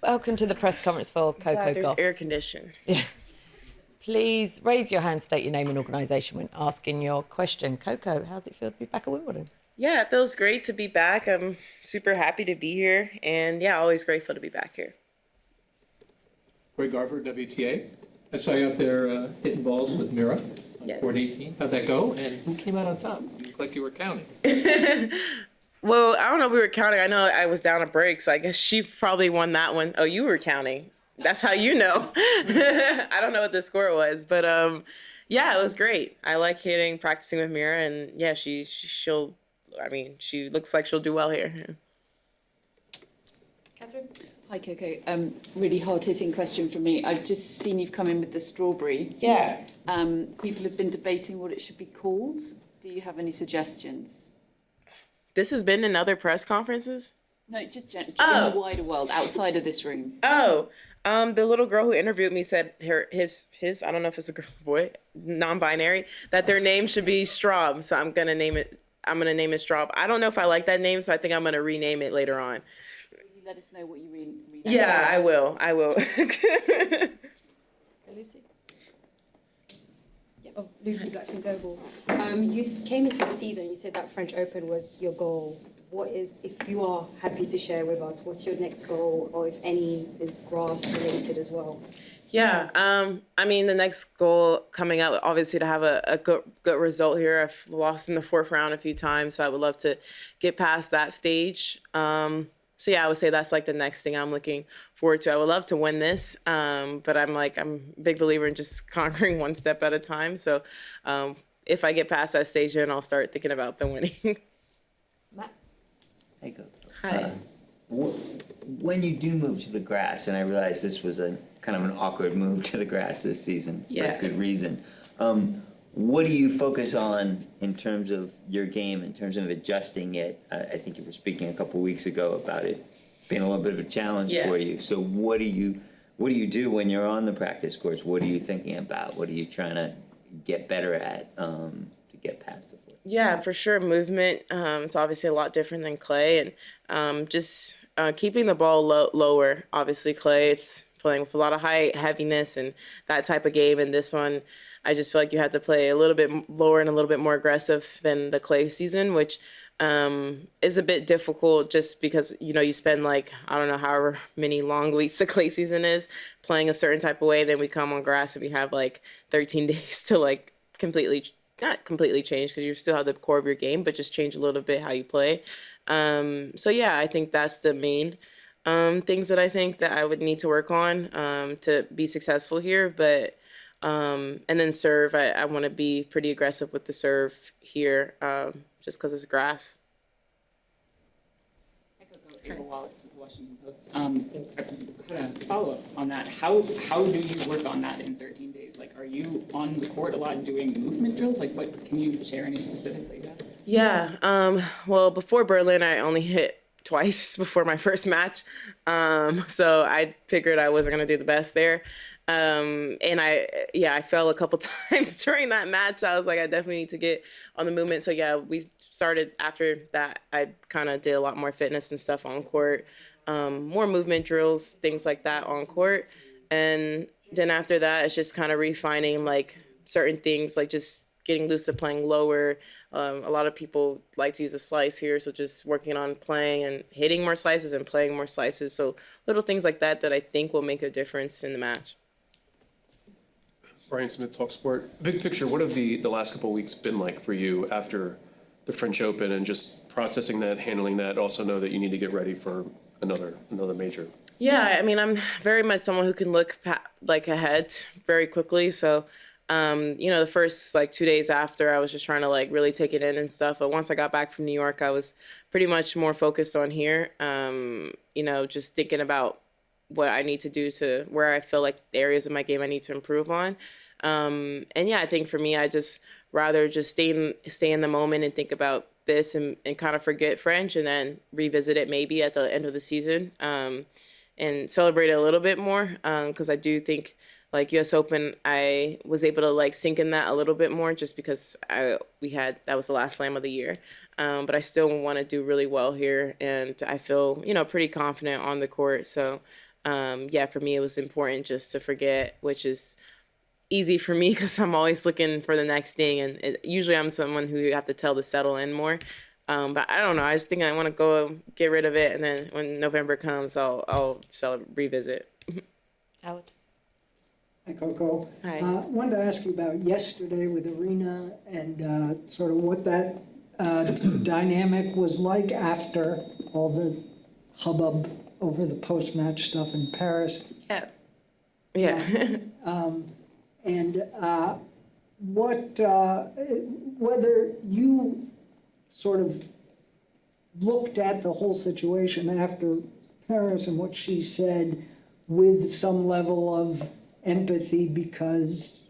Welcome to the press conference for Coco Glad there's Gauff. air condition. Yeah. Please raise your hand, state your name and organisation when asking your question. Coco, how does it feel to be back at Wimbledon? Yeah, it feels great to be back. I'm super happy to be here, and yeah, always grateful to be back here. Roy Garver, WTA. I saw you up there hitting balls with Mira on Yes. court 18. How'd that go? And who came out on top? You look like you were counting. Well, I don't know if we were counting. I know I was down a break, so I guess she probably won that one. Oh, you were counting. That's how you know. I don't know what the score was, but yeah, it was great. I like practicing with Mira, and yeah, she'll. I mean, she looks like she'll do well here. Catherine? Hi, Coco. Really hard-hitting question from me. I've just seen you've come in with the strawberry. Yeah. People have been debating what it should be called. Do you have any suggestions? This has been in other press conferences? No, just in the wider world, outside of this room. Oh, the little girl who interviewed me said his I don't know if it's a girl or boy, non-binary, that their name should be Straub. So I'm gonna name it Straub. I don't know if I like that name, so I think I'm gonna rename it later on. Will you let us know what you read? Yeah, I will. Lucy? Oh, Lucy Blackman Global. You came into the season, you said that French Open was your goal. What is, if you are happy to share with us, what's your next goal, or if any is grass related as well? Yeah, I mean, the next goal coming up, obviously, to have a good result here. I've lost in the fourth round a few times, so I would love to get past that stage. So yeah, I would say that's like the next thing I'm looking forward to. I would love to win this, but I'm a big believer in just conquering one step at a time. So if I get past that stage, then I'll start thinking about the winning. Matt? Hey, Coco. Hi. When you do move to the grass, and I realize this was a kind of an awkward move to the grass this season Yeah. for good reason, what do you focus on in terms of your game, in terms of adjusting it? I think you were speaking a couple weeks ago about it being a little bit of a challenge Yeah. for you. So what do you do when you're on the practice courts? What are you thinking about? What are you trying to get better at to get past the floor? Yeah, for sure. Movement. It's obviously a lot different than clay, and just keeping the ball lower. Obviously, clay, it's playing with a lot of high heaviness and that type of game. And this one, I just feel like you have to play a little bit lower and a little bit more aggressive than the clay season, which is a bit difficult just because, you spend I don't know, however many long weeks the clay season is playing a certain type of way. Then we come on grass and we have 13 days to not completely change because you still have the core of your game, but just change a little bit how you play. So yeah, I think that's the main things that I think that I would need to work on to be successful here. But and then serve, I want to be pretty aggressive with the serve here just because it's grass. Ava Wallace with the Washington Post. I had a follow-up on that. How do you work on that in 13 days? Are you on the court a lot doing movement drills? What can you share any specifics like that? Yeah. Well, before Berlin, I only hit twice before my first match. So I figured I wasn't going to do the best there. And I fell a couple times during that match. I was like, I definitely need to get on the movement. So yeah, we started after that. I kind of did a lot more fitness and stuff on court, more movement drills, things like that on court. And then after that, it's just kind of refining certain things, just getting loose to playing lower. A lot of people like to use a slice here, so just working on playing and hitting more slices and playing more slices. So little things like that I think will make a difference in the match. Brian Smith, TalkSport. Big picture, what have the last couple of weeks been like for you after the French Open and just processing that, handling that, also know that you need to get ready for another major? Yeah, I mean, I'm very much someone who can look ahead very quickly. So, the first 2 days after, I was just trying to really take it in and stuff. But once I got back from New York, I was pretty much more focused on here. Just thinking about what I need to do to where I feel like the areas of my game I need to improve on. And yeah, I think for me, I just rather just stay in the moment and think about this and kind of forget French and then revisit it maybe at the end of the season and celebrate it a little bit more because I do think US Open, I was able to sink in that a little bit more just because that was the last slam of the year. But I still want to do really well here, and I feel pretty confident on the court. So yeah, for me, it was important just to forget, which is easy for me because I'm always looking for the next thing. And usually I'm someone who you have to tell to settle in more. But I don't know. I just think I want to go get rid of it. And then when November comes, I'll revisit. Howard. Hi, Coco. Hi. Wanted to ask you about yesterday with Aryna and sort of what that dynamic was like after all the hubbub over the post-match stuff in Paris. Yeah. Yeah. And whether you sort of looked at the whole situation after Paris and what she said with some level of empathy because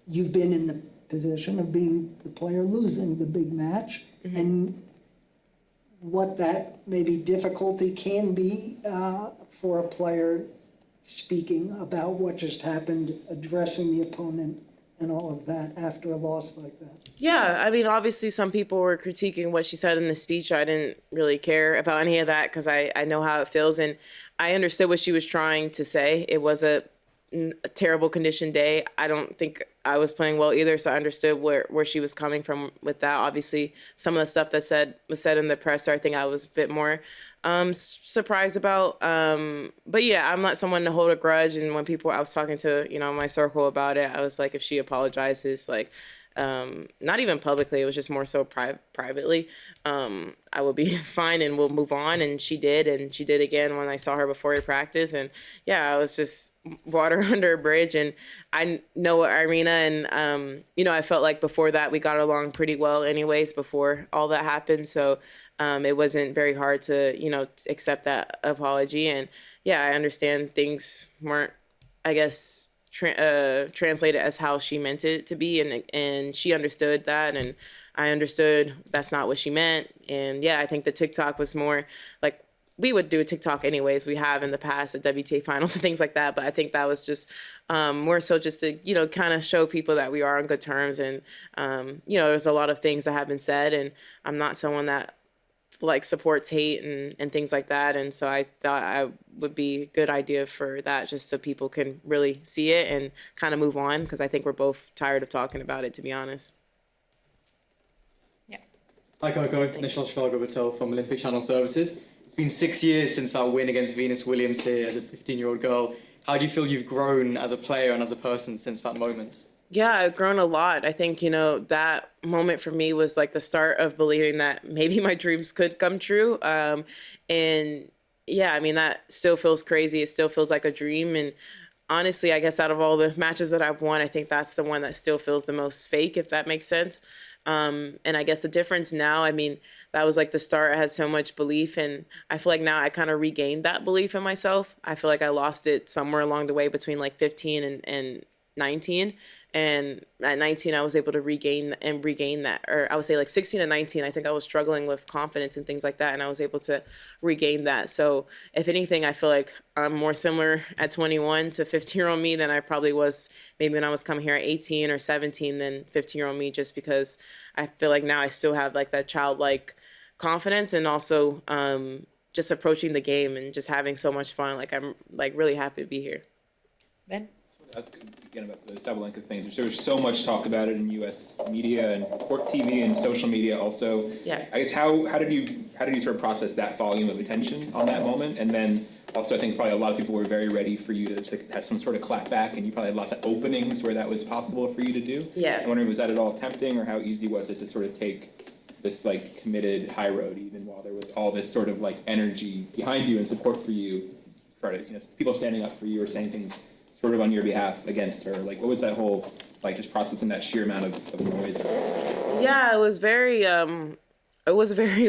you've been in the position of being the player losing the big match, and what that maybe difficulty can be for a player speaking about what just happened, addressing the opponent and all of that after a loss like that. Yeah, I mean, obviously some people were critiquing what she said in the speech. I didn't really care about any of that because I know how it feels, and I understood what she was trying to say. It was a terrible condition day. I don't think I was playing well either, so I understood where she was coming from with that. Obviously, some of the stuff that was said in the presser, I think I was a bit more surprised about. But yeah, I'm not someone to hold a grudge. And when I was talking to my circle about it, I was like, if she apologizes, like not even publicly, it was just more so privately, I will be fine and we'll move on. And she did again when I saw her before practice. And yeah, I was just water under a bridge. And I know Aryna, and I felt like before that we got along pretty well anyways before all that happened. So it wasn't very hard to accept that apology. And yeah, I understand things weren't, I guess, translated as how she meant it to be, and she understood that, and I understood that's not what she meant. And yeah, I think the TikTok was more like, we would do a TikTok anyways. We have in the past at WTA finals and things like that. But I think that was just more so just to, kind of show people that we are on good terms. And, there's a lot of things that have been said, and I'm not someone that supports hate and things like that. And so I thought I would be a good idea for that, just so people can really see it and kind of move on, because I think we're both tired of talking about it, to be honest. Yeah. Hi Coco, Nishal Shvalgovatel from Olympic Channel Services. It's been 6 years since that win against Venus Williams here as a 15-year-old girl. How do you feel you've grown as a player and as a person since that moment? Yeah, I've grown a lot. I think, that moment for me was like the start of believing that maybe my dreams could come true. And yeah, I mean, that still feels crazy. It still feels like a dream. And honestly, I guess out of all the matches that I've won, I think that's the one that still feels the most fake, if that makes sense. And I guess the difference now, I mean, that was like the start. I had so much belief, and I feel like now I kind of regained that belief in myself. I feel like I lost it somewhere along the way between like 15 and 19. And at 19, I was able to regain that, or I would say like 16 and 19, I think I was struggling with confidence and things like that, and I was able to regain that. So if anything, I feel like I'm more similar at 21 to 15-year-old me than I probably was maybe when I was coming here at 18 or 17 than 15-year-old me, just because I feel like now I still have like that childlike confidence, and also just approaching the game and just having so much fun. Like I'm like really happy to be here. Ben? That's again about the Sabalenka thing. There's so much talk about it in U.S. media and sport TV and social media also. Yeah. I guess how did you sort of process that volume of attention on that moment? And then also I think probably a lot of people were very ready for you to have some sort of clap back, and you probably had lots of openings where that was possible for you to do. Yeah. I'm wondering, was that at all tempting, or how easy was it to sort of take this like committed high road even while there was all this sort of like energy behind you and support for you, try to people standing up for you or saying things sort of on your behalf against her? Like, what was that whole, like, just processing that sheer amount of noise? Yeah, it was very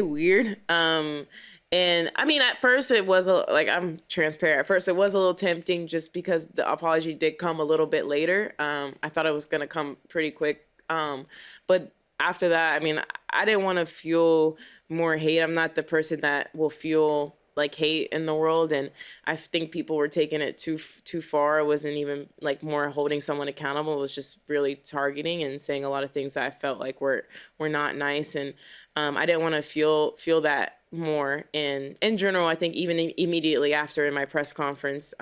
weird. And I mean, at first it was I'm transparent. At first it was a little tempting, just because the apology did come a little bit later. I thought it was going to come pretty quick. But after that, I mean, I didn't want to fuel more hate. I'm not the person that will fuel like hate in the world, and I think people were taking it too far. It wasn't even like more holding someone accountable. It was just really targeting and saying a lot of things that I felt like were not nice, and I didn't want to feel that more. And in general, I think even immediately after in my press conference,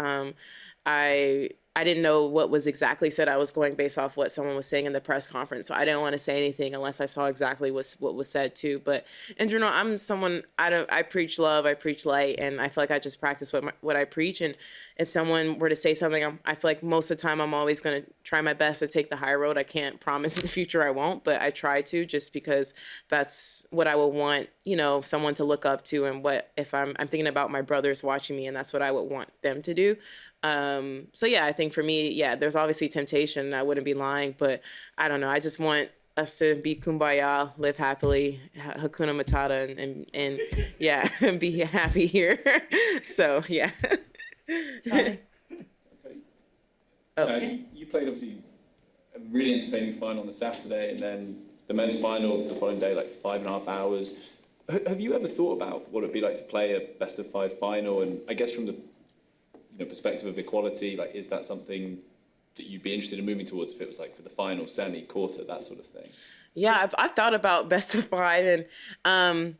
I didn't know what was exactly said. I was going based off what someone was saying in the press conference. So I didn't want to say anything unless I saw exactly what was said too. But in general, I'm someone, I preach love, I preach light, and I feel like I just practice what I preach. And if someone were to say something, I feel like most of the time I'm always going to try my best to take the high road. I can't promise in the future I won't, but I try to, just because that's what I would want, someone to look up to, and what if I'm thinking about my brothers watching me, and that's what I would want them to do. So yeah, I think for me, yeah, there's obviously temptation. I wouldn't be lying, but I don't know. I just want us to be kumbaya, live happily, hakuna matata, and yeah, be happy here. So yeah. Okay. Oh. You played obviously a really entertaining final on the Saturday, and then the men's final the following day, like 5.5 hours. Have you ever thought about what it'd be like to play a best of 5 final? And I guess from the perspective of equality, like, is that something that you'd be interested in moving towards if it was like for the final, semi, quarter, that sort of thing? Yeah, I've thought about best of 5, and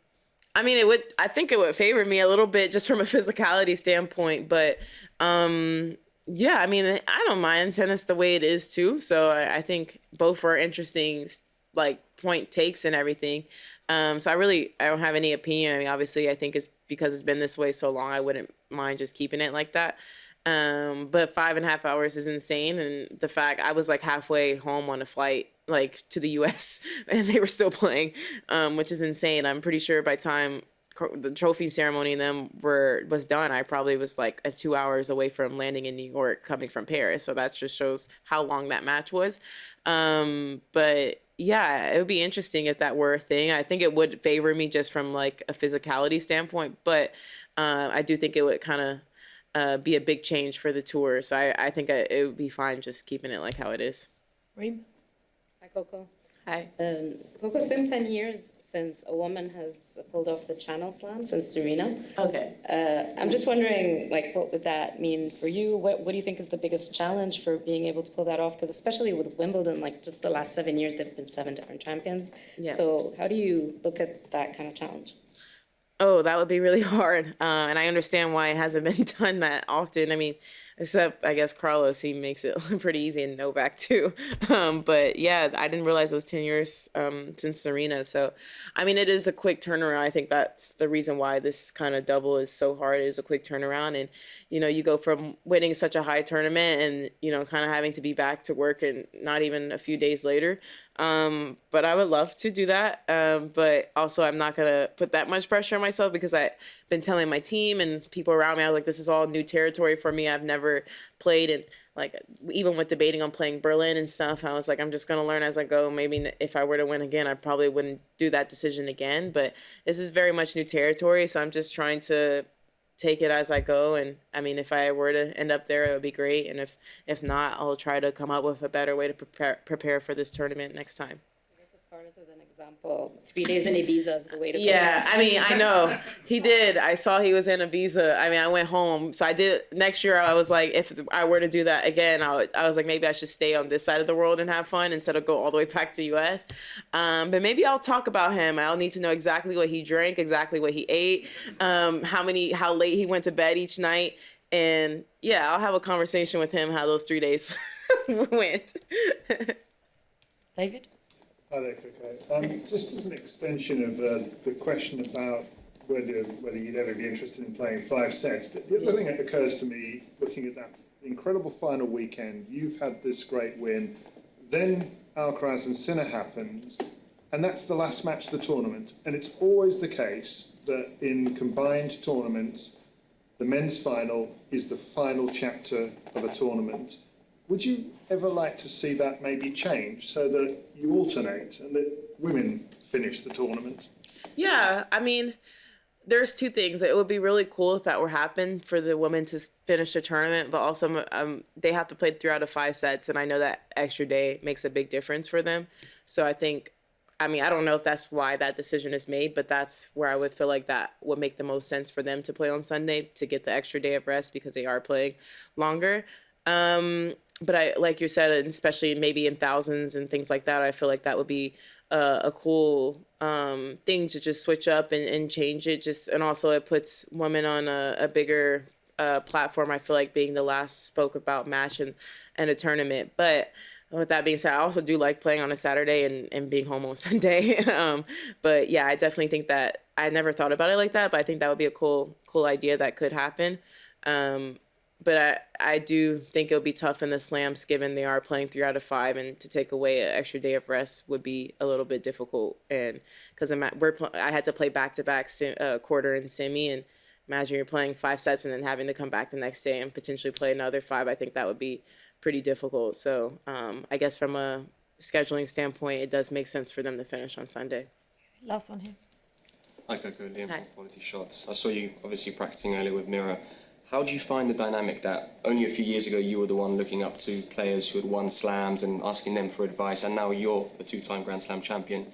I mean, I think it would favor me a little bit just from a physicality standpoint, but yeah, I mean, I don't mind tennis the way it is too. So I think both are interesting, like point takes and everything. So I don't have any opinion. I mean, obviously, I think it's because it's been this way so long, I wouldn't mind just keeping it like that. But 5.5 hours is insane. And the fact I was like halfway home on a flight, like to the US, and they were still playing, which is insane. I'm pretty sure by the time the trophy ceremony and them was done, I probably was like 2 hours away from landing in New York coming from Paris. So that just shows how long that match was. But yeah, it would be interesting if that were a thing. I think it would favor me just from like a physicality standpoint, but I do think it would kind of be a big change for the tour. So I think it would be fine just keeping it like how it is. Reem? Hi, Coco. Hi. Coco, it's been 10 years since a woman has pulled off the Channel Slam, since Serena. Okay. I'm just wondering, like, what would that mean for you? What do you think is the biggest challenge for being able to pull that off? Because especially with Wimbledon, like, just the last 7 years, there have been 7 different champions. Yeah. So how do you look at that kind of challenge? Oh, that would be really hard. And I understand why it hasn't been done that often. I mean, except I guess Carlos, he makes it pretty easy, and Novak too. But yeah, I didn't realize it was 10 years since Serena. So, I mean, it is a quick turnaround. I think that's the reason why this kind of double is so hard. It is a quick turnaround. And, you go from winning such a high tournament and, kind of having to be back to work and not even a few days later. But I would love to do that. But also I'm not going to put that much pressure on myself, because I've been telling my team and people around me, I was like, this is all new territory for me. I've never played, and like, even with debating on playing Berlin and stuff, I was like, I'm just going to learn as I go. Maybe if I were to win again, I probably wouldn't do that decision again, but this is very much new territory. So I'm just trying to take it as I go. And I mean, if I were to end up there, it would be great. And if not, I'll try to come up with a better way to prepare for this tournament next time. I guess if Carlos is an example, 3 days in Ibiza is the way to go. Yeah, I mean, I know he did. I saw he was in Ibiza. I mean, I went home. So I did next year. I was like, if I were to do that again, I was like, maybe I should stay on this side of the world and have fun instead of go all the way back to US. But maybe I'll talk about him. I'll need to know exactly what he drank, exactly what he ate, how late he went to bed each night. And yeah, I'll have a conversation with him how those 3 days went. David? Hi there, Coco. Just as an extension of the question about whether you'd ever be interested in playing 5 sets, the other thing that occurs to me, looking at that incredible final weekend, you've had this great win, then Alcaraz and Sinner happens, and that's the last match of the tournament. And it's always the case that in combined tournaments, the men's final is the final chapter of a tournament. Would you ever like to see that maybe change so that you alternate and that women finish the tournament? Yeah, I mean, there's 2 things. It would be really cool if that were happen for the women to finish the tournament, but also they have to play 3 out of 5 sets, and I know that extra day makes a big difference for them. So I think I mean, I don't know if that's why that decision is made, but that's where I would feel like that would make the most sense for them to play on Sunday to get the extra day of rest because they are playing longer. But I, like you said, and especially maybe in thousands and things like that, I feel like that would be a cool thing to just switch up and change it. Just and also it puts women on a bigger platform. I feel like being the last spoke about match and a tournament, but. With that being said, I also do like playing on a Saturday and being home on Sunday. But yeah, I definitely think that I never thought about it like that, but I think that would be a cool idea that could happen. But I do think it would be tough in the slams given they are playing 3 out of 5 and to take away an extra day of rest would be a little bit difficult. And because I had to play back-to-back quarter and semi and imagine you're playing 5 sets and then having to come back the next day and potentially play another 5. I think that would be pretty difficult. So I guess from a scheduling standpoint, it does make sense for them to finish on Sunday. Last one here. Hi, Coco. Liam Hi. from Quality Shots. I saw you obviously practicing earlier with Mira. How do you find the dynamic that only a few years ago you were the one looking up to players who had won slams and asking them for advice, and now you're a 2-time Grand Slam champion?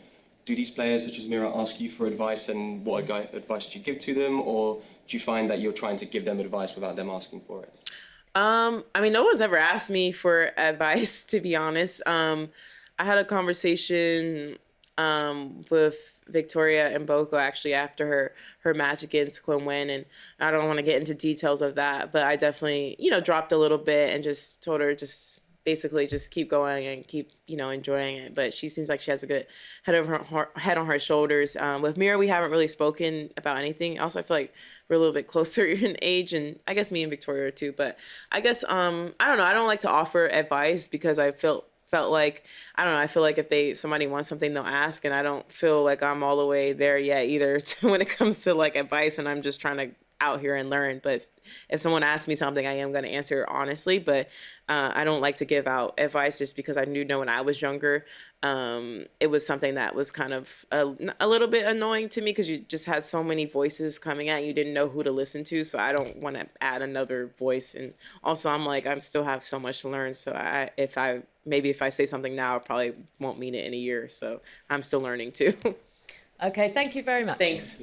Do these players such as Mira ask you for advice, and what advice do you give to them, or do you find that you're trying to give them advice without them asking for it? I mean, no one's ever asked me for advice, to be honest. I had a conversation with Victoria and Boko actually after her match against Quinn Win, and I don't want to get into details of that, but I definitely, dropped a little bit and just told her basically just keep going and keep, enjoying it. But she seems like she has a good head on her shoulders. With Mira, we haven't really spoken about anything. Also, I feel like we're a little bit closer in age, and I guess me and Victoria are too. But I guess I don't know. I don't like to offer advice because I felt like I feel like if somebody wants something, they'll ask, and I don't feel like I'm all the way there yet either when it comes to like advice, and I'm just trying to out here and learn. But if someone asks me something, I am going to answer honestly. But I don't like to give out advice just because I know when I was younger, it was something that was kind of a little bit annoying to me because you just had so many voices coming at you, you didn't know who to listen to. So I don't want to add another voice. And also I'm like, I still have so much to learn. So if I say something now, I probably won't mean it in a year. So I'm still learning too. Okay, thank you very much. Thanks.